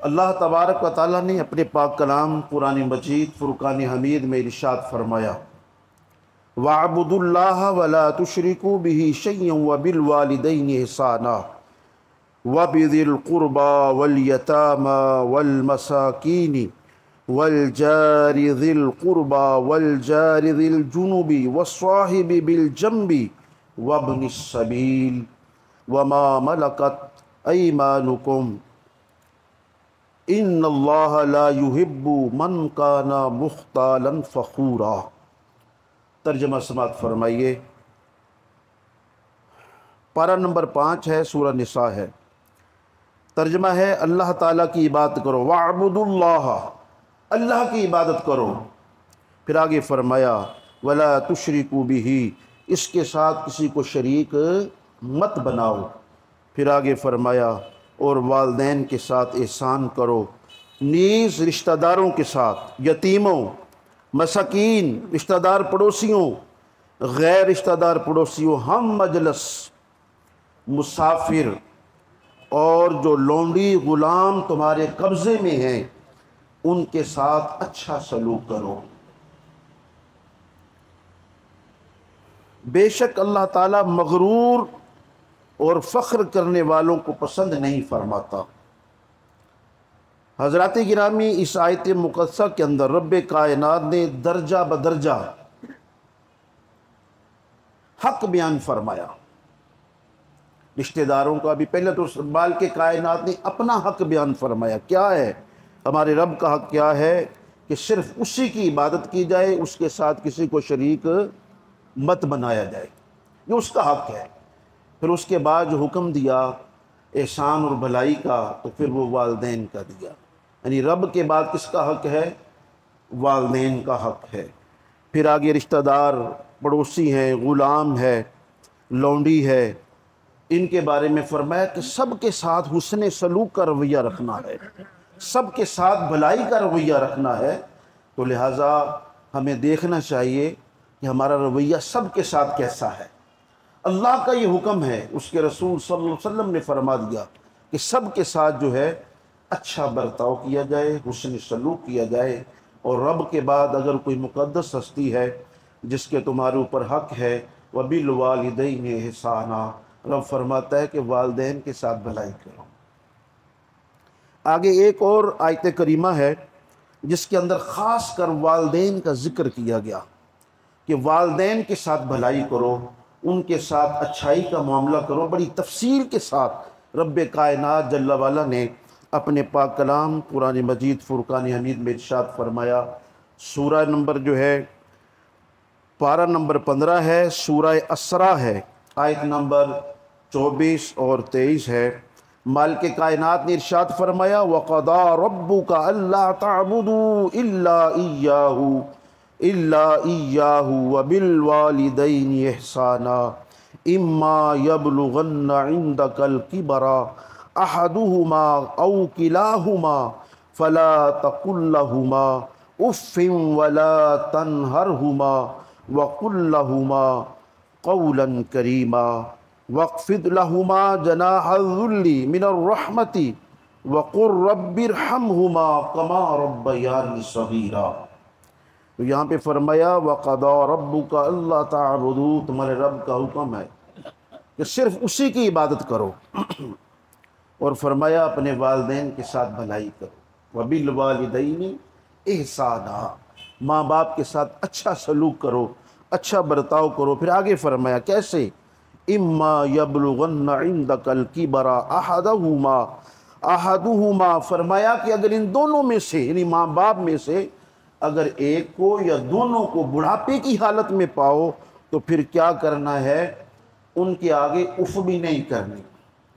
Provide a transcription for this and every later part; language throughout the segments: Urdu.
اللہ تبارک و تعالیٰ نے اپنے پاک کلام قرآن مجید فرقان حمید میں ارشاد فرمایا، وَاعْبُدُوا اللَّهَ وَلَا تُشْرِكُوا بِهِ شَيْئًا وَبِالْوَالِدَيْنِ إِحْسَانًا وَبِذِي الْقُرْبَى وَالْيَتَامَى وَالْمَسَاكِينِ وَالْجَارِ ذِي الْقُرْبَى وَالْجَارِ ذِي الْجُنُبِ وَالصَّاحِبِ بِالْجَنبِ وَابْنِ السَّبِيلِ وَمَا مَلَكَتْ أَيْمَانُكُمْ ان اللہ لا يحب من کان مختالا فخورا۔ ترجمہ سماعت فرمائیے۔ پارہ نمبر 5 ہے، سورہ نساء ہے۔ ترجمہ ہے اللہ تعالیٰ کی عبادت کرو، وَاعْبُدُوا اللَّهَ، اللہ کی عبادت کرو۔ پھر آگے فرمایا وَلَا تُشْرِكُوا بِهِ، اس کے ساتھ کسی کو شریک مت بناؤ۔ پھر آگے فرمایا اور والدین کے ساتھ احسان کرو، نیز رشتہ داروں کے ساتھ، یتیموں، مساکین، رشتہ دار پڑوسیوں، غیر رشتہ دار پڑوسیوں، ہم مجلس، مسافر، اور جو لونڈی غلام تمہارے قبضے میں ہیں ان کے ساتھ اچھا سلوک کرو۔ بے شک اللہ تعالیٰ مغرور اور فخر کرنے والوں کو پسند نہیں فرماتا۔ حضرات گرامی، اس آیت مقدسہ کے اندر رب کائنات نے درجہ بدرجہ حق بیان فرمایا۔ رشتہ داروں کا بھی پہلے تو بال کے کائنات نے اپنا حق بیان فرمایا، کیا ہے ہمارے رب کا حق، کیا ہے کہ صرف اسی کی عبادت کی جائے، اس کے ساتھ کسی کو شریک مت بنایا جائے، یہ اس کا حق ہے۔ پھر اس کے بعد جو حکم دیا احسان اور بھلائی کا، تو پھر وہ والدین کا دیا، یعنی رب کے بعد کس کا حق ہے؟ والدین کا حق ہے۔ پھر آگے رشتہ دار پڑوسی ہیں، غلام ہے، لونڈی ہے، ان کے بارے میں فرمایا کہ سب کے ساتھ حسن سلوک کا رویہ رکھنا ہے، سب کے ساتھ بھلائی کا رویہ رکھنا ہے۔ تو لہٰذا ہمیں دیکھنا چاہیے کہ ہمارا رویہ سب کے ساتھ کیسا ہے۔ اللہ کا یہ حکم ہے، اس کے رسول صلی اللہ علیہ وسلم نے فرما دیا کہ سب کے ساتھ جو ہے اچھا برتاؤ کیا جائے، حسن سلوک کیا جائے۔ اور رب کے بعد اگر کوئی مقدس ہستی ہے جس کے تمہارے اوپر حق ہے، وَبِالْوَالِدَيْنِ إِحْسَانًا، رب فرماتا ہے کہ والدین کے ساتھ بھلائی کرو۔ آگے ایک اور آیت کریمہ ہے جس کے اندر خاص کر والدین کا ذکر کیا گیا کہ والدین کے ساتھ بھلائی کرو، ان کے ساتھ اچھائی کا معاملہ کرو۔ بڑی تفصیل کے ساتھ رب کائنات جل وعلا نے اپنے پاک کلام قرآن مجید فرقان حمید میں ارشاد فرمایا۔ سورہ نمبر جو ہے پارہ نمبر 15 ہے، سورہ اسراء ہے، آیت نمبر 24 اور 23 ہے۔ مالک کائنات نے ارشاد فرمایا وَقَضَىٰ رَبُّكَ أَلَّا تَعْبُدُوا إِلَّا إِيَّاهُ وَبِالْوَالِدَيْنِ إِحْسَانًا إِمَّا يَبْلُغَنَّ عِندَكَ الْكِبَرَ أَحَدُهُمَا أَوْ كِلَاهُمَا فَلَا تَقُل لَّهُمَا أُفٍّ وَلَا تَنْهَرْهُمَا وَقُل لَّهُمَا قَوْلًا كَرِيمًا وَاخْفِضْ لَهُمَا جَنَاحَ الذُّلِّ مِنَ الرَّحْمَةِ وَقُل رَّبِّ ارْحَمْهُمَا كَمَا رَبَّيَانِي صَغِيرًا۔ تو یہاں پہ فرمایا وَقَضَىٰ رَبُّكَ أَلَّا تَعْبُدُوا، تمہارے رب کا حکم ہے کہ صرف اسی کی عبادت کرو، اور فرمایا اپنے والدین کے ساتھ بھلائی کرو، وَبِالْوَالِدَيْنِ إِحْسَانًا، ماں باپ کے ساتھ اچھا سلوک کرو، اچھا برتاؤ کرو۔ پھر آگے فرمایا کیسے؟ إِمَّا يَبْلُغَنَّ عِندَكَ الْكِبَرَ أَحَدُهُمَا، فرمایا کہ اگر ان دونوں میں سے، یعنی ماں باپ میں سے اگر ایک کو یا دونوں کو بڑھاپے کی حالت میں پاؤ تو پھر کیا کرنا ہے؟ ان کے آگے اف بھی نہیں کرنی۔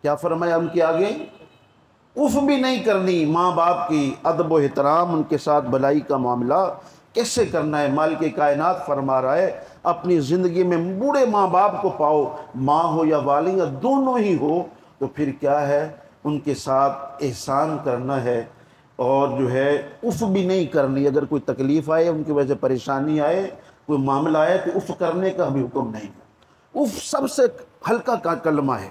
کیا فرمایا؟ ان کے آگے اف بھی نہیں کرنی۔ ماں باپ کی ادب و احترام، ان کے ساتھ بھلائی کا معاملہ کیسے کرنا ہے؟ مالک کائنات فرما رہا ہے اپنی زندگی میں بوڑھے ماں باپ کو پاؤ، ماں ہو یا والد یا دونوں ہی ہو، تو پھر کیا ہے؟ ان کے ساتھ احسان کرنا ہے، اور جو ہے اف بھی نہیں کرنی۔ اگر کوئی تکلیف آئے، ان کی وجہ سے پریشانی آئے، کوئی معاملہ آئے، تو اف کرنے کا بھی حکم نہیں۔ اف سب سے ہلکا کا کلمہ ہے،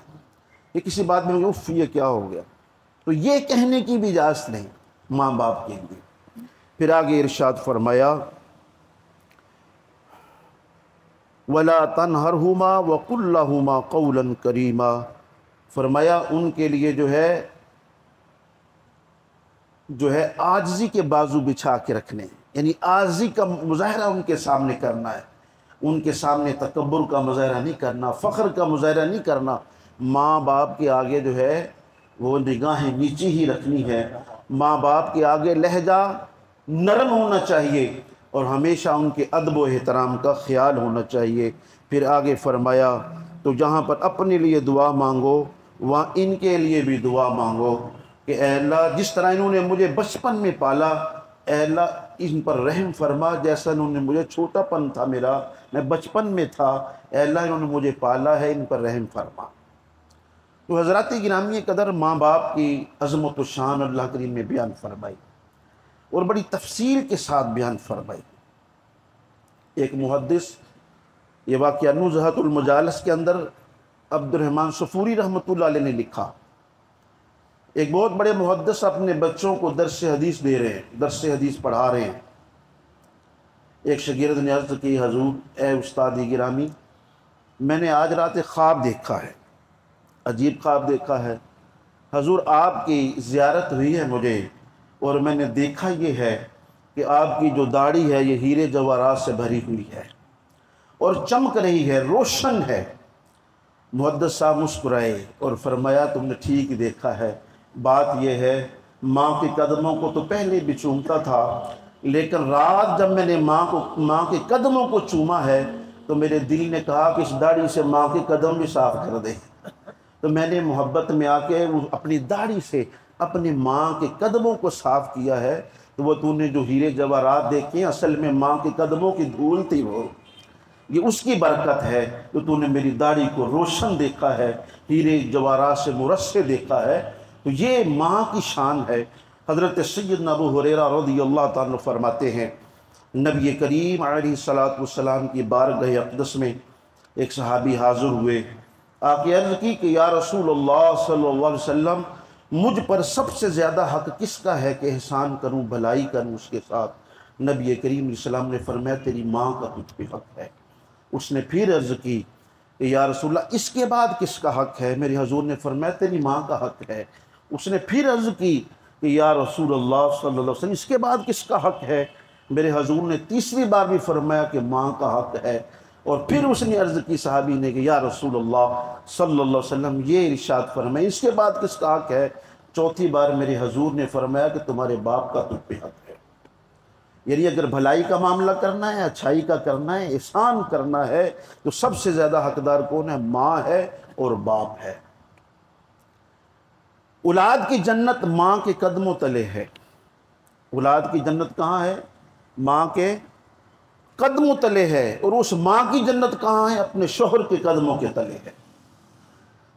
یہ کسی بات میں اف یہ کیا ہو گیا، تو یہ کہنے کی بھی اجازت نہیں ماں باپ کے لیے۔ پھر آگے ارشاد فرمایا وَلَا تَنْهَرْهُمَا وَقُلْ لَهُمَا قَوْلًا كَرِيمًا، فرمایا ان کے لیے جو ہے عاجزی کے بازو بچھا کے رکھنے، یعنی عاجزی کا مظاہرہ ان کے سامنے کرنا ہے، ان کے سامنے تکبر کا مظاہرہ نہیں کرنا، فخر کا مظاہرہ نہیں کرنا۔ ماں باپ کے آگے جو ہے وہ نگاہیں نیچی ہی رکھنی ہے، ماں باپ کے آگے لہجہ نرم ہونا چاہیے اور ہمیشہ ان کے ادب و احترام کا خیال ہونا چاہیے۔ پھر آگے فرمایا تو جہاں پر اپنے لیے دعا مانگو وہاں ان کے لیے بھی دعا مانگو کہ اے اللہ جس طرح انہوں نے مجھے بچپن میں پالا، اے اللہ ان پر رحم فرما، جیسا انہوں نے مجھے چھوٹا پن تھا میرا، میں بچپن میں تھا، اے اللہ انہوں نے مجھے پالا ہے، ان پر رحم فرما۔ تو حضرات گرامی قدر ماں باپ کی عظمت و شان اللہ کریم نے بیان فرمائی اور بڑی تفصیل کے ساتھ بیان فرمائی۔ ایک محدث، یہ واقعہ نزہۃ المجالس کے اندر عبد الرحمن صفوری رحمۃ اللہ علیہ نے لکھا، ایک بہت بڑے محدث اپنے بچوں کو درس حدیث دے رہے ہیں، درس حدیث پڑھا رہے ہیں۔ ایک شاگرد نے عرض کی حضور اے استاد گرامی، میں نے آج رات ایک خواب دیکھا ہے، عجیب خواب دیکھا ہے حضور، آپ کی زیارت ہوئی ہے مجھے اور میں نے دیکھا یہ ہے کہ آپ کی جو داڑھی ہے یہ ہیرے جواہرات سے بھری ہوئی ہے اور چمک رہی ہے، روشن ہے۔ محدث صاحب مسکرائے اور فرمایا تم نے ٹھیک دیکھا ہے، بات یہ ہے ماں کے قدموں کو تو پہلے بھی چومتا تھا، لیکن رات جب میں نے ماں کے قدموں کو چوما ہے تو میرے دل نے کہا کہ اس داڑھی سے ماں کے قدم بھی صاف کر دے، تو میں نے محبت میں آ کے اپنی داڑھی سے اپنی ماں کے قدموں کو صاف کیا ہے، تو وہ تو نے جو ہیرے جواہرات دیکھے اصل میں ماں کے قدموں کی دھول تھی، وہ یہ اس کی برکت ہے کہ تو نے میری داڑھی کو روشن دیکھا ہے، ہیرے جواہرات سے مرصع دیکھا ہے۔ تو یہ ماں کی شان ہے۔ حضرت سیدنا ابو ہریرہ رضی اللہ تعالیٰ فرماتے ہیں نبی کریم علیہ السلام کی بارگاہ اقدس میں ایک صحابی حاضر ہوئے، آ کے عرض کی کہ یا رسول اللہ صلی اللہ علیہ وسلم مجھ پر سب سے زیادہ حق کس کا ہے کہ احسان کروں، بھلائی کروں اس کے ساتھ؟ نبی کریم علیہ السلام نے فرمایا تیری ماں کا تجھ پہ حق ہے۔ اس نے پھر عرض کی کہ یا رسول اللہ اس کے بعد کس کا حق ہے؟ میرے حضور نے فرمایا تیری ماں کا حق ہے۔ اس نے پھر عرض کی کہ یا رسول اللہ صلی اللہ علیہ وسلم اس کے بعد کس کا حق ہے؟ میرے حضور نے تیسری بار بھی فرمایا کہ ماں کا حق ہے، اور پھر اس نے عرض کی صحابی نے کہ یا رسول اللہ صلی اللہ علیہ وسلم یہ ارشاد فرمائے اس کے بعد کس کا حق ہے؟ چوتھی بار میرے حضور نے فرمایا کہ تمہارے باپ کا تجھ پہ حق ہے۔ یعنی اگر بھلائی کا معاملہ کرنا ہے، اچھائی کا کرنا ہے، احسان کرنا ہے تو سب سے زیادہ حقدار کون ہے؟ ماں ہے اور باپ ہے۔ اولاد کی جنت ماں کے قدموں تلے ہے۔ اولاد کی جنت کہاں ہے؟ ماں کے قدموں تلے ہے، اور اس ماں کی جنت کہاں ہے؟ اپنے شوہر کے قدموں کے تلے ہے۔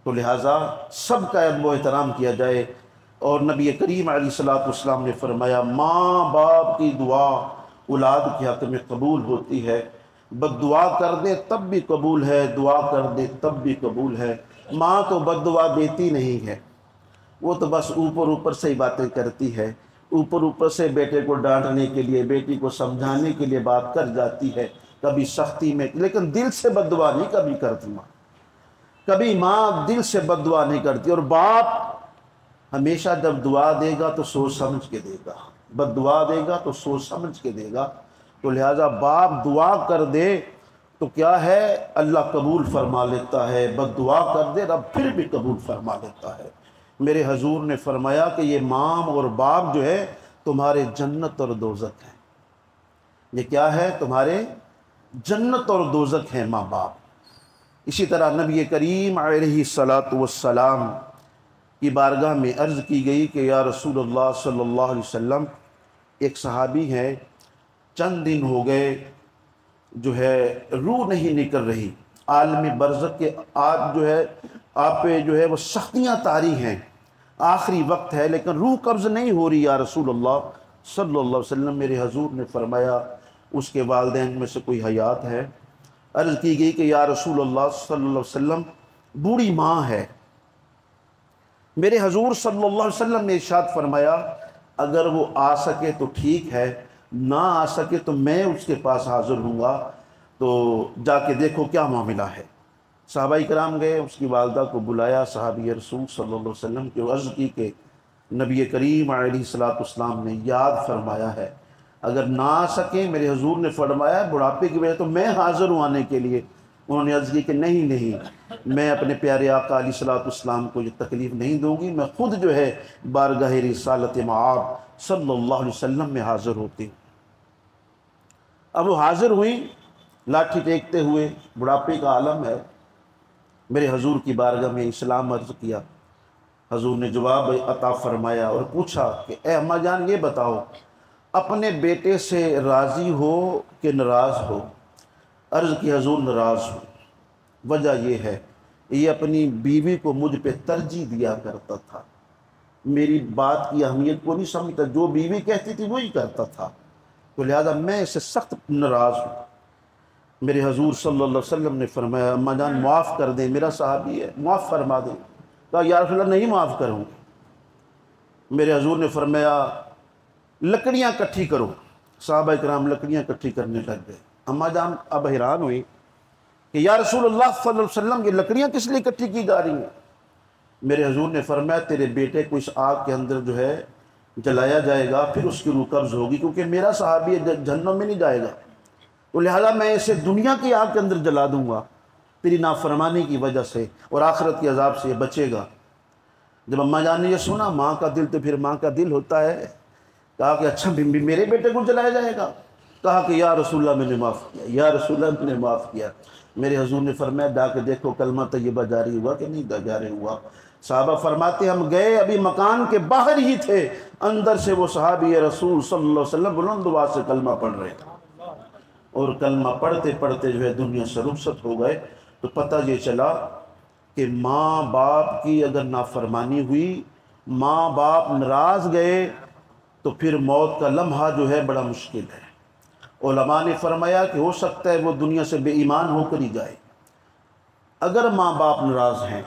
تو لہٰذا سب کا ادب و احترام کیا جائے، اور نبی کریم علیہ السلام نے فرمایا ماں باپ کی دعا اولاد کے حق میں قبول ہوتی ہے، بد دعا کر دے تب بھی قبول ہے، دعا کر دے تب بھی قبول ہے۔ ماں تو بد دعا دیتی نہیں ہے، وہ تو بس اوپر اوپر سے ہی باتیں کرتی ہے، اوپر اوپر سے بیٹے کو ڈانٹنے کے لیے، بیٹی کو سمجھانے کے لیے بات کر جاتی ہے، کبھی سختی میں، لیکن دل سے بد دعا نہیں کبھی کرتی ماں، کبھی ماں دل سے بد دعا نہیں کرتی۔ اور باپ ہمیشہ جب دعا دے گا تو سوچ سمجھ کے دے گا، بد دعا دے گا تو سوچ سمجھ کے دے گا۔ تو لہٰذا باپ دعا کر دے تو کیا ہے؟ اللہ قبول فرما لیتا ہے، بد دعا کر دے رب پھر بھی قبول فرما لیتا ہے۔ میرے حضور نے فرمایا کہ یہ ماں اور باپ جو ہے تمہارے جنت اور دوزخ ہیں۔ یہ کیا ہے؟ تمہارے جنت اور دوزخ ہیں ماں باپ۔ اسی طرح نبی کریم علیہ السلام کی بارگاہ میں عرض کی گئی کہ یا رسول اللہ صلی اللہ علیہ وسلم ایک صحابی ہے، چند دن ہو گئے جو ہے روح نہیں نکل رہی، عالم برزخ کے آج جو ہے آپ پہ جو ہے وہ سختیاں طاری ہیں، آخری وقت ہے لیکن روح قبض نہیں ہو رہی یا رسول اللہ صلی اللہ علیہ وسلم۔ میرے حضور نے فرمایا اس کے والدین میں سے کوئی حیات ہے؟ عرض کی گئی کہ یا رسول اللہ صلی اللہ علیہ وسلم بوڑھی ماں ہے، میرے حضور صلی اللہ علیہ وسلم نے ارشاد فرمایا اگر وہ آ سکے تو ٹھیک ہے، نہ آ سکے تو میں اس کے پاس حاضر ہوں گا، تو جا کے دیکھو کیا معاملہ ہے۔ صحابہ کرام گئے، اس کی والدہ کو بلایا، صحابی رسول صلی اللہ علیہ وسلم کی عرض کی کہ نبی کریم علیہ الصلوۃ والسلام نے یاد فرمایا ہے اگر نہ آ سکیں، میرے حضور نے فرمایا بڑھاپے کی وجہ تو میں حاضر ہوں آنے کے لیے۔ انہوں نے عرض کی کہ نہیں نہیں، میں اپنے پیارے آقا علیہ الصلوۃ والسلام کو یہ تکلیف نہیں دوں گی، میں خود جو ہے بارگاہ رسالت مآب صلی اللہ علیہ وسلم میں حاضر ہوتی ہوں۔ اب وہ حاضر ہوئیں، لاٹھی ٹیکتے ہوئے، بڑھاپے کا عالم ہے، میرے حضور کی بارگاہ میں اسلام عرض کیا۔ حضور نے جواب عطا فرمایا اور پوچھا کہ اے اماں جان یہ بتاؤ اپنے بیٹے سے راضی ہو کہ ناراض ہو؟ عرض کی حضور ناراض ہو۔ وجہ یہ ہے یہ اپنی بیوی کو مجھ پہ ترجیح دیا کرتا تھا، میری بات کی اہمیت کو نہیں سمجھتا، جو بیوی کہتی تھی وہی کرتا تھا، تو لہذا میں اسے سخت ناراض ہوں۔ میرے حضور صلی اللہ علیہ وسلم نے فرمایا اماں جان معاف کر دیں، میرا صحابی ہے، معاف فرما دیں۔ کہا یا رسول اللہ نہیں معاف کروں گا۔ میرے حضور نے فرمایا لکڑیاں کٹھی کرو۔ صحابہ کرام لکڑیاں کٹھی کرنے لگ گئے۔ اماں جان اب حیران ہوئی کہ یا رسول اللہ صلی اللہ علیہ وسلم یہ لکڑیاں کس لیے کٹھی کی جا رہی ہیں؟ میرے حضور نے فرمایا تیرے بیٹے کو اس آگ کے اندر جو ہے جلایا جائے گا، پھر اس کی روح قبض ہوگی، کیونکہ میرا صحابی جہنم میں نہیں جائے گا، تو لہذا میں اسے دنیا کی آگ کے اندر جلا دوں گا تیری نافرمانی کی وجہ سے، اور آخرت کے عذاب سے یہ بچے گا۔ جب اماں جان نے یہ سنا، ماں کا دل تو پھر ماں کا دل ہوتا ہے، کہا کہ اچھا میرے بیٹے کو جلایا جائے گا؟ کہا کہ یا رسول اللہ میں نے معاف کیا، یا رسول اللہ میں نے معاف کیا۔ میرے حضور نے فرمایا جا کے دیکھو کلمہ طیبہ جاری ہوا کہ نہیں جاری ہوا؟ صحابہ فرماتے ہم گئے، ابھی مکان کے باہر ہی تھے، اندر سے وہ صحابی رسول صلی اللہ علیہ وسلم بلند آواز سے کلمہ پڑھ رہے تھے، اور کلمہ پڑھتے پڑھتے جو ہے دنیا سے رخصت ہو گئے۔ تو پتہ یہ چلا کہ ماں باپ کی اگر نافرمانی ہوئی، ماں باپ ناراض گئے، تو پھر موت کا لمحہ جو ہے بڑا مشکل ہے۔ علماء نے فرمایا کہ ہو سکتا ہے وہ دنیا سے بے ایمان ہو کر ہی جائے۔ اگر ماں باپ ناراض ہیں،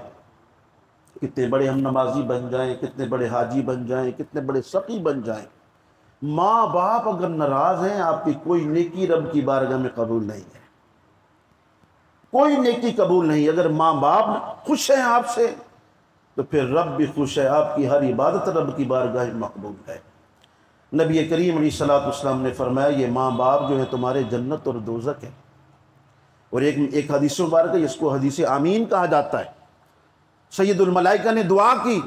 کتنے بڑے ہم نمازی بن جائیں، کتنے بڑے حاجی بن جائیں، کتنے بڑے سقی بن جائیں، ماں باپ اگر ناراض ہیں آپ کی کوئی نیکی رب کی بارگاہ میں قبول نہیں ہے، کوئی نیکی قبول نہیں۔ اگر ماں باپ خوش ہیں آپ سے تو پھر رب بھی خوش ہے، آپ کی ہر عبادت رب کی بارگاہ میں مقبول ہے۔ نبی کریم علیہ الصلوۃ والسلام نے فرمایا یہ ماں باپ جو ہے تمہارے جنت اور دوزخ ہے۔ اور ایک حدیث مبارک ہے، اس کو حدیث آمین کہا جاتا ہے۔ سید الملائکہ نے دعا کی،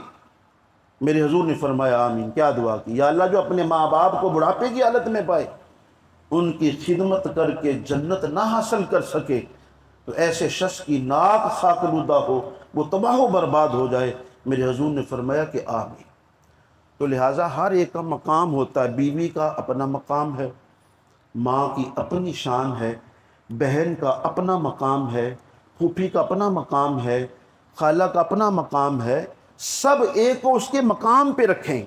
میرے حضور نے فرمایا آمین۔ کیا دعا کی؟ یا اللہ جو اپنے ماں باپ کو بڑھاپے کی حالت میں پائے، ان کی خدمت کر کے جنت نہ حاصل کر سکے، تو ایسے شخص کی ناک خاکلودہ ہو، وہ تباہ و برباد ہو جائے۔ میرے حضور نے فرمایا کہ آمین۔ تو لہٰذا ہر ایک کا مقام ہوتا ہے، بیوی کا اپنا مقام ہے، ماں کی اپنی شان ہے، بہن کا اپنا مقام ہے، پھوپھی کا اپنا مقام ہے، خالہ کا اپنا مقام ہے۔ سب ایک کو اس کے مقام پہ رکھیں۔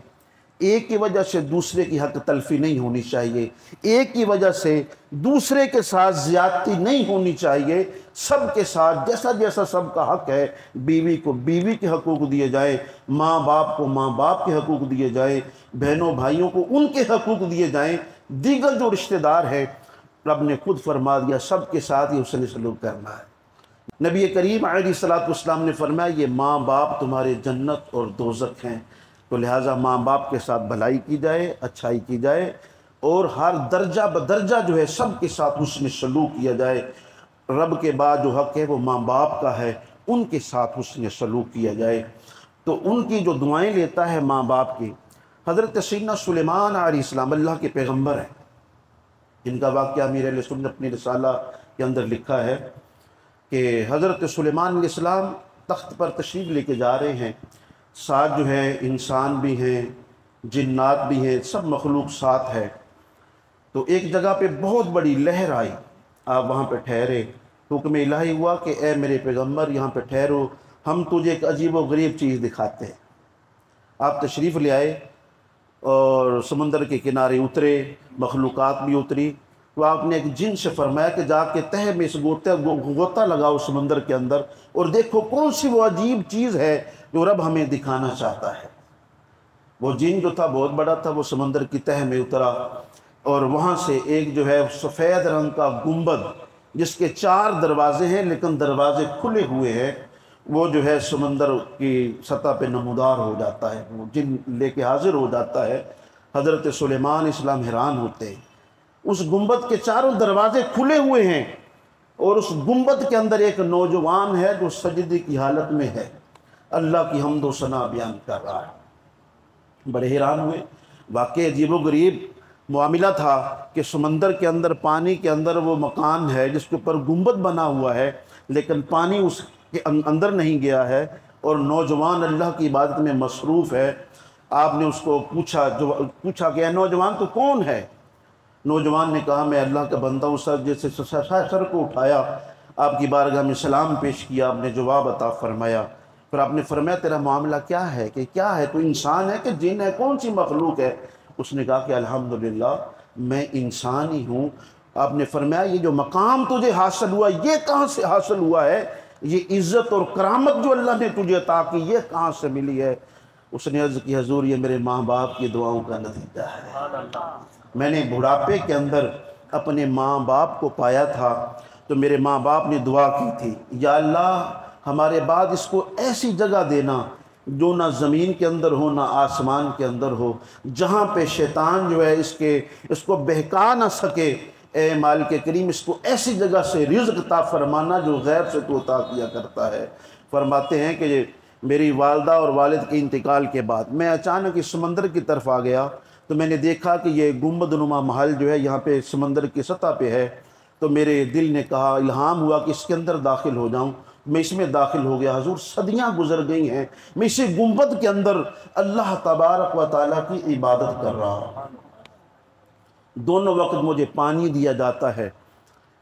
ایک کی وجہ سے دوسرے کی حق تلفی نہیں ہونی چاہیے، ایک کی وجہ سے دوسرے کے ساتھ زیادتی نہیں ہونی چاہیے۔ سب کے ساتھ جیسا جیسا سب کا حق ہے، بیوی کو بیوی کے حقوق دیے جائے، ماں باپ کو ماں باپ کے حقوق دیے جائیں، بہنوں بھائیوں کو ان کے حقوق دیے جائیں۔ دیگر جو رشتہ دار ہیں رب نے خود فرما دیا سب کے ساتھ ہی حسن سلوک کرنا ہے۔ نبی کریم علیہ الصلوۃ والسلام نے فرمایا یہ ماں باپ تمہارے جنت اور دوزخ ہیں، تو لہٰذا ماں باپ کے ساتھ بھلائی کی جائے، اچھائی کی جائے، اور ہر درجہ بدرجہ جو ہے سب کے ساتھ حسن سلوک کیا جائے۔ رب کے بعد جو حق ہے وہ ماں باپ کا ہے، ان کے ساتھ حسن سلوک کیا جائے۔ تو ان کی جو دعائیں لیتا ہے ماں باپ کی، حضرت سیدنا سلیمان علیہ السلام اللہ کے پیغمبر ہیں، جن کا واقعہ امیر اہل سنت نے اپنی رسالہ کے اندر لکھا ہے کہ حضرت سلیمان علیہ السلام تخت پر تشریف لے کے جا رہے ہیں، ساتھ جو ہے انسان بھی ہیں، جنات بھی ہیں، سب مخلوق ساتھ ہے۔ تو ایک جگہ پہ بہت بڑی لہر آئی، آپ وہاں پہ ٹھہرے، حکم الہی ہوا کہ اے میرے پیغمبر یہاں پہ ٹھہرو، ہم تجھے ایک عجیب و غریب چیز دکھاتے ہیں۔ آپ تشریف لے آئے اور سمندر کے کنارے اترے، مخلوقات بھی اتری، تو آپ نے ایک جن سے فرمایا کہ جا کے تہہ میں اس غوطہ لگاؤ سمندر کے اندر، اور دیکھو کون سی وہ عجیب چیز ہے جو رب ہمیں دکھانا چاہتا ہے۔ وہ جن جو تھا بہت بڑا تھا، وہ سمندر کی تہہ میں اترا، اور وہاں سے ایک جو ہے سفید رنگ کا گنبد جس کے 4 دروازے ہیں لیکن دروازے کھلے ہوئے ہیں، وہ جو ہے سمندر کی سطح پہ نمودار ہو جاتا ہے، وہ جن لے کے حاضر ہو جاتا ہے۔ حضرت سلیمان السلام حیران ہوتے ہیں، اس گنبد کے 4 دروازے کھلے ہوئے ہیں، اور اس گنبد کے اندر ایک نوجوان ہے جو سجدے کی حالت میں ہے، اللہ کی حمد و ثنا بیان کر رہا ہے۔ بڑے حیران ہوئے، واقعی عجیب و غریب معاملہ تھا کہ سمندر کے اندر، پانی کے اندر وہ مکان ہے جس کے اوپر گنبد بنا ہوا ہے، لیکن پانی اس کے اندر نہیں گیا ہے، اور نوجوان اللہ کی عبادت میں مصروف ہے۔ آپ نے اس کو پوچھا کہ اے نوجوان تو کون ہے؟ نوجوان نے کہا میں اللہ کا بندہ ہوں سر۔ جیسے سر کو اٹھایا، آپ کی بارگاہ میں سلام پیش کیا، آپ نے جواب عطا فرمایا، پھر آپ نے فرمایا تیرا معاملہ کیا ہے، کہ کیا ہے، تو انسان ہے کہ جن ہے، کون سی مخلوق ہے؟ اس نے کہا کہ الحمدللہ میں انسان ہی ہوں۔ آپ نے فرمایا یہ جو مقام تجھے حاصل ہوا یہ کہاں سے حاصل ہوا ہے؟ یہ عزت اور کرامت جو اللہ نے تجھے عطا کی یہ کہاں سے ملی ہے؟ اس نے عرض کی حضور یہ میرے ماں باپ کی دعاؤں کا نتیجہ ہے۔ میں نے بڑھاپے کے اندر اپنے ماں باپ کو پایا تھا تو میرے ماں باپ نے دعا کی تھی، یا اللہ ہمارے بعد اس کو ایسی جگہ دینا جو نہ زمین کے اندر ہو نہ آسمان کے اندر ہو، جہاں پہ شیطان جو ہے اس کو بہکا نہ سکے۔ اے مالک کریم اس کو ایسی جگہ سے رزق عطا فرمانا جو غیب سے تو عطا کیا کرتا ہے۔ فرماتے ہیں کہ میری والدہ اور والد کے انتقال کے بعد میں اچانک اس سمندر کی طرف آ گیا تو میں نے دیکھا کہ یہ گنبد نما محل جو ہے یہاں پہ سمندر کی سطح پہ ہے، تو میرے دل نے کہا، الہام ہوا کہ اس کے اندر داخل ہو جاؤں۔ میں اس میں داخل ہو گیا۔ حضور صدیاں گزر گئی ہیں، میں اسی گنبد کے اندر اللہ تبارک و تعالیٰ کی عبادت کر رہا ہوں۔ دونوں وقت مجھے پانی دیا جاتا ہے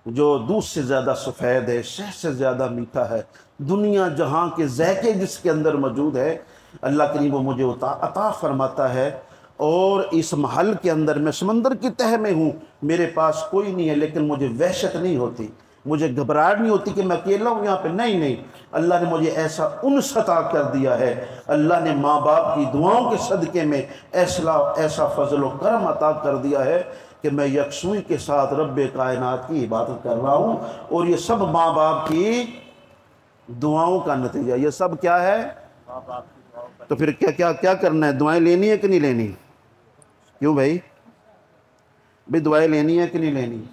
جو دودھ سے زیادہ سفید ہے، شہد سے زیادہ میٹھا ہے، دنیا جہاں کے ذائقے جس کے اندر موجود ہے اللہ کریم وہ مجھے عطا فرماتا ہے۔ اور اس محل کے اندر میں سمندر کی تہہ میں ہوں، میرے پاس کوئی نہیں ہے، لیکن مجھے وحشت نہیں ہوتی، مجھے گھبراہٹ نہیں ہوتی کہ میں اکیلا ہوں یہاں پہ، نہیں، اللہ نے مجھے ایسا انس عطا کر دیا ہے۔ اللہ نے ماں باپ کی دعاؤں کے صدقے میں ایسا فضل و کرم عطا کر دیا ہے کہ میں یکسوئی کے ساتھ رب کائنات کی عبادت کر رہا ہوں، اور یہ سب ماں باپ کی دعاؤں کا نتیجہ۔ یہ سب کیا ہے؟ تو پھر کیا کرنا ہے؟ دعائیں لینی ہے کہ نہیں لینی؟ کیوں بھائی دعائیں لینی ہے کہ نہیں لینی؟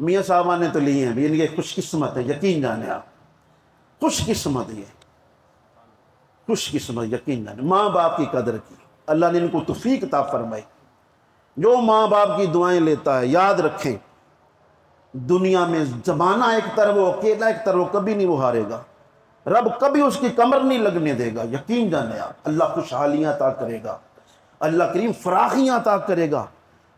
میاں صاحبہ نے تو لی ہیں، ان کے خوش قسمت ہے، یقین جانے آپ، خوش قسمت، یہ خوش قسمت، یقین جانے ماں باپ کی قدر کی اللہ نے ان کو توفیق عطا فرمائی۔ جو ماں باپ کی دعائیں لیتا ہے یاد رکھیں دنیا میں زمانہ ایک طرف وہ اکیلا ایک طرف وہ کبھی نہیں وہ ہارے گا، رب کبھی اس کی کمر نہیں لگنے دے گا، یقین جانے آپ۔ اللہ خوشحالیاں عطا کرے گا، اللہ کریم فراخیاں عطا کرے گا،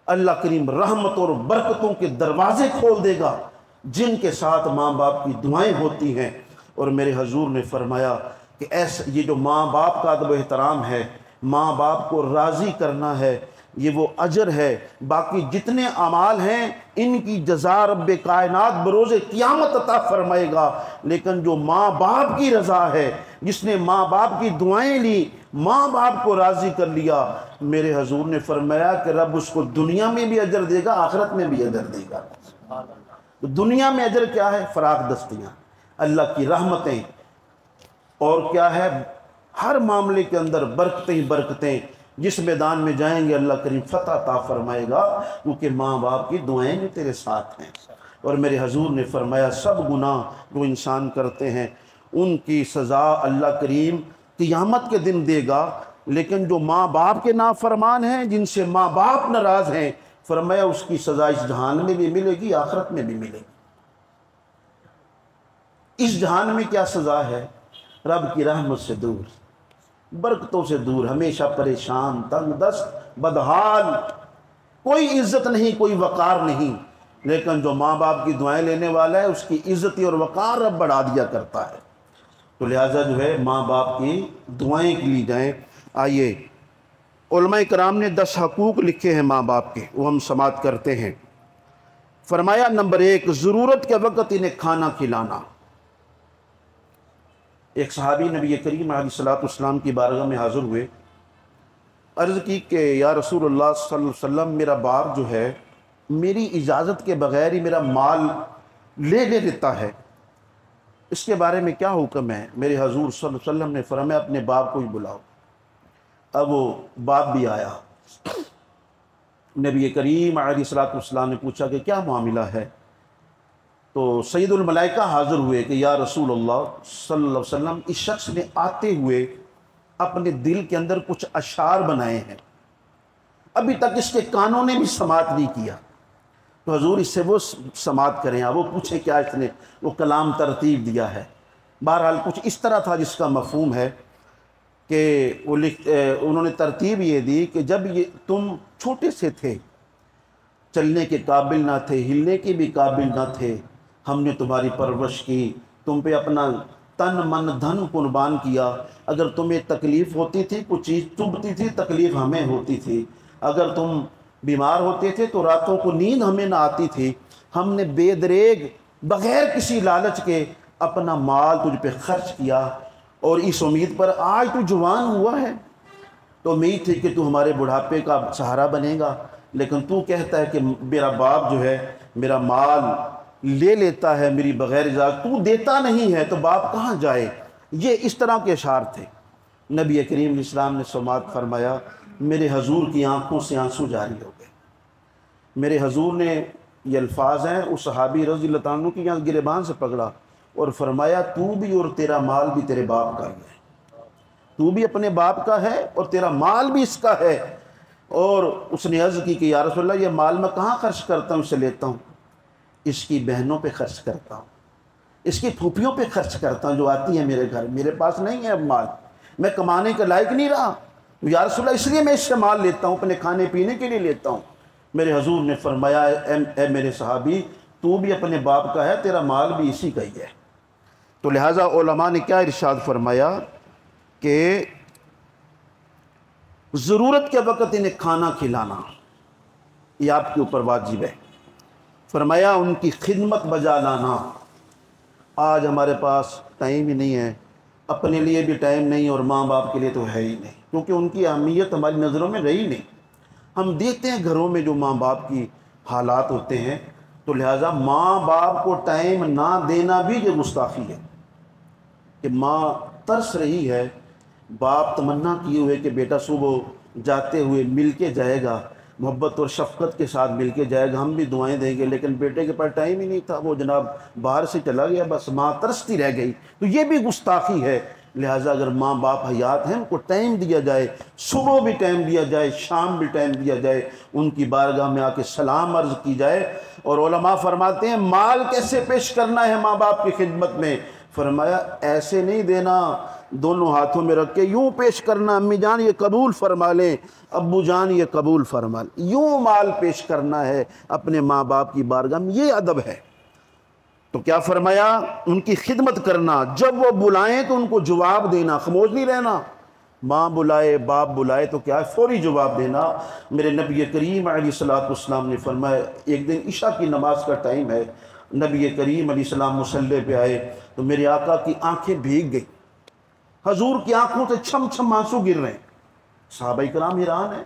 اللہ کریم رحمت اور برکتوں کے دروازے کھول دے گا جن کے ساتھ ماں باپ کی دعائیں ہوتی ہیں۔ اور میرے حضور نے فرمایا کہ یہ جو ماں باپ کا ادب و احترام ہے، ماں باپ کو راضی کرنا ہے، یہ وہ اجر ہے۔ باقی جتنے اعمال ہیں ان کی جزا رب کائنات بروز قیامت عطا فرمائے گا، لیکن جو ماں باپ کی رضا ہے، جس نے ماں باپ کی دعائیں لی، ماں باپ کو راضی کر لیا، میرے حضور نے فرمایا کہ رب اس کو دنیا میں بھی اجر دے گا، آخرت میں بھی اجر دے گا۔ تو دنیا میں اجر کیا ہے؟ فراخ دستیاں، اللہ کی رحمتیں، اور کیا ہے؟ ہر معاملے کے اندر برکتیں ہی برکتیں۔ جس میدان میں جائیں گے اللہ کریم فتح عطا فرمائے گا، کیونکہ ماں باپ کی دعائیں بھی تیرے ساتھ ہیں۔ اور میرے حضور نے فرمایا سب گناہ جو انسان کرتے ہیں ان کی سزا اللہ کریم قیامت کے دن دے گا، لیکن جو ماں باپ کے نافرمان ہیں، جن سے ماں باپ ناراض ہیں، فرمایا اس کی سزا اس جہان میں بھی ملے گی، آخرت میں بھی ملے گی۔ اس جہان میں کیا سزا ہے؟ رب کی رحمت سے دور، برکتوں سے دور، ہمیشہ پریشان، تنگ دست، بدحال، کوئی عزت نہیں، کوئی وقار نہیں۔ لیکن جو ماں باپ کی دعائیں لینے والا ہے اس کی عزت اور وقار رب بڑھا دیا کرتا ہے۔ تو لہٰذا جو ہے ماں باپ کی دعائیں لی جائیں۔ آئیے علماء کرام نے 10 حقوق لکھے ہیں ماں باپ کے، وہ ہم سماعت کرتے ہیں۔ فرمایا نمبر 1، ضرورت کے وقت انہیں کھانا کھلانا۔ ایک صحابی نبی کریم علیہ الصلوۃ والسلام کی بارگاہ میں حاضر ہوئے، عرض کی کہ یا رسول اللہ صلی اللہ علیہ وسلم، میرا باپ جو ہے میری اجازت کے بغیر ہی میرا مال لے لیتا ہے، اس کے بارے میں کیا حکم ہے؟ میرے حضور صلی اللہ علیہ وسلم نے فرمایا اپنے باپ کو ہی بلاؤ۔ اب وہ باپ بھی آیا، نبی کریم علیہ الصلوۃ والسلام نے پوچھا کہ کیا معاملہ ہے؟ تو سید الملائکہ حاضر ہوئے کہ یا رسول اللہ صلی اللہ علیہ وسلم، اس شخص نے آتے ہوئے اپنے دل کے اندر کچھ اشعار بنائے ہیں، ابھی تک اس کے کانوں نے بھی سماعت نہیں کیا، تو حضور اس سے وہ سماعت کریں۔ وہ پوچھیں کیا اس نے وہ کلام ترتیب دیا ہے؟ بہرحال کچھ اس طرح تھا جس کا مفہوم ہے کہ انہوں نے ترتیب یہ دی کہ جب یہ تم چھوٹے سے تھے، چلنے کے قابل نہ تھے، ہلنے کے بھی قابل نہ تھے، ہم نے تمہاری پرورش کی، تم پہ اپنا تن من دھن قربان کیا، اگر تمہیں تکلیف ہوتی تھی، کچھ چیز چبھتی تھی، تکلیف ہمیں ہوتی تھی، اگر تم بیمار ہوتے تھے تو راتوں کو نیند ہمیں نہ آتی تھی، ہم نے بے دریغ بغیر کسی لالچ کے اپنا مال تجھ پہ خرچ کیا، اور اس امید پر آج تو جوان ہوا ہے تو امید تھی کہ تو ہمارے بڑھاپے کا سہارا بنے گا، لیکن تو کہتا ہے کہ میرا باپ جو ہے میرا مال لے لیتا ہے میری بغیر اجازت، تو دیتا نہیں ہے تو باپ کہاں جائے؟ یہ اس طرح کے اشعار تھے۔ نبی کریم علیہ السلام نے سماعت فرمایا، میرے حضور کی آنکھوں سے آنسو جاری ہو گئے۔ میرے حضور نے یہ الفاظ ہیں اس صحابی رضی اللہ عنہ کی یہاں گریبان سے پکڑا اور فرمایا تو بھی اور تیرا مال بھی تیرے باپ کا ہی ہے، تو بھی اپنے باپ کا ہے اور تیرا مال بھی اس کا ہے۔ اور اس نے عرض کی کہ یا رسول اللہ، یہ مال میں کہاں خرچ کرتا ہوں؟ اسے لیتا ہوں، اس کی بہنوں پہ خرچ کرتا ہوں، اس کی پھوپھیوں پہ خرچ کرتا ہوں جو آتی ہیں میرے گھر، میرے پاس نہیں ہے اب مال، میں کمانے کے لائق نہیں رہا، یا رسول اللہ اس لیے میں اس سے مال لیتا ہوں، اپنے کھانے پینے کے لیے لیتا ہوں۔ میرے حضور نے فرمایا اے میرے صحابی، تو بھی اپنے باپ کا ہے، تیرا مال بھی اسی کا ہی ہے۔ تو لہٰذا علماء نے کیا ارشاد فرمایا کہ ضرورت کے وقت انہیں کھانا کھلانا یہ آپ کے اوپر واجب ہے۔ فرمایا ان کی خدمت بجا لانا۔ آج ہمارے پاس ٹائم ہی نہیں ہے، اپنے لیے بھی ٹائم نہیں اور ماں باپ کے لیے تو ہے ہی نہیں، کیونکہ ان کی اہمیت ہماری نظروں میں رہی نہیں۔ ہم دیکھتے ہیں گھروں میں جو ماں باپ کی حالات ہوتے ہیں، تو لہٰذا ماں باپ کو ٹائم نہ دینا بھی یہ گستاخی ہے کہ ماں ترس رہی ہے، باپ تمنا کیے ہوئے کہ بیٹا صبح جاتے ہوئے مل کے جائے گا، محبت اور شفقت کے ساتھ مل کے جائے گا، ہم بھی دعائیں دیں گے، لیکن بیٹے کے پاس ٹائم ہی نہیں تھا، وہ جناب باہر سے چلا گیا، بس ماں ترستی رہ گئی، تو یہ بھی گستاخی ہے۔ لہٰذا اگر ماں باپ حیات ہیں ان کو ٹائم دیا جائے، صبح بھی ٹائم دیا جائے، شام بھی ٹائم دیا جائے، ان کی بارگاہ میں آ کے سلام عرض کی جائے۔ اور علماء فرماتے ہیں مال کیسے پیش کرنا ہے ماں باپ کی خدمت میں؟ فرمایا ایسے نہیں دینا، دونوں ہاتھوں میں رکھ کے یوں پیش کرنا، امی جان یہ قبول فرما لیں، ابو جان یہ قبول فرما لیں، یوں مال پیش کرنا ہے اپنے ماں باپ کی بارگاہ میں، یہ ادب ہے۔ تو کیا فرمایا؟ ان کی خدمت کرنا، جب وہ بلائیں تو ان کو جواب دینا، خاموش نہیں رہنا، ماں بلائے باپ بلائے تو کیا ہے فوری جواب دینا۔ میرے نبی کریم علیہ الصلوۃ والسلام نے فرمایا، ایک دن عشاء کی نماز کا ٹائم ہے، نبی کریم علیہ السلام مصلی پہ آئے تو میرے آقا کی آنکھیں بھیگ گئی، حضور کی آنکھوں سے چھم چھم آنسو گر رہے ہیں۔ صحابہ کرام حیران ہیں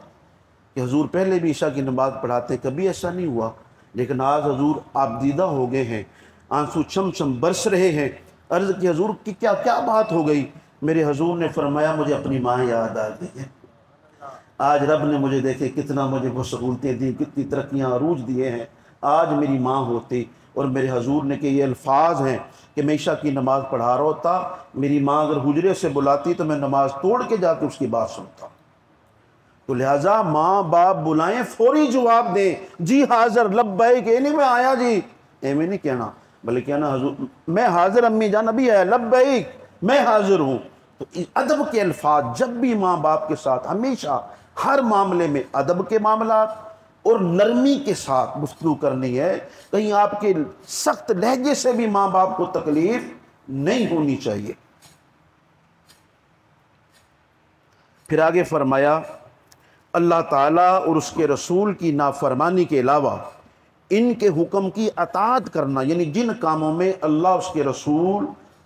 کہ حضور پہلے بھی عشاء کی نماز پڑھاتے، کبھی ایسا نہیں ہوا، لیکن آج حضور آپ دیدہ ہو گئے ہیں، آنسو چھم چھم برس رہے ہیں۔ عرض کی حضور کی کیا بات ہو گئی؟ میرے حضور نے فرمایا مجھے اپنی ماں یاد آ گئی ہے، آج رب نے مجھے دیکھے کتنا مجھے وہ سہولتیں دی، کتنی ترقیاں عروج دیے ہیں، آج میری ماں ہوتی اور میرے حضور نے کہ یہ الفاظ ہیں کہ میں عشاء کی نماز پڑھا رہا ہوتا، میری ماں اگر حجرے سے بلاتی تو میں نماز توڑ کے جا کے اس کی بات سنتا۔ تو لہٰذا ماں باپ بلائیں فوری جواب دیں، جی حاضر لبیک، نہیں میں آیا جی، ایویں نہیں کہنا، بلکہ کہنا حضور میں حاضر، امی جان ابھی آیا، لبیک میں حاضر ہوں۔ تو ادب کے الفاظ جب بھی ماں باپ کے ساتھ ہمیشہ ہر معاملے میں ادب کے معاملات اور نرمی کے ساتھ گفتگو کرنی ہے، کہیں آپ کے سخت لہجے سے بھی ماں باپ کو تکلیف نہیں ہونی چاہیے۔ پھر آگے فرمایا اللہ تعالیٰ اور اس کے رسول کی نافرمانی کے علاوہ ان کے حکم کی اطاعت کرنا، یعنی جن کاموں میں اللہ اس کے رسول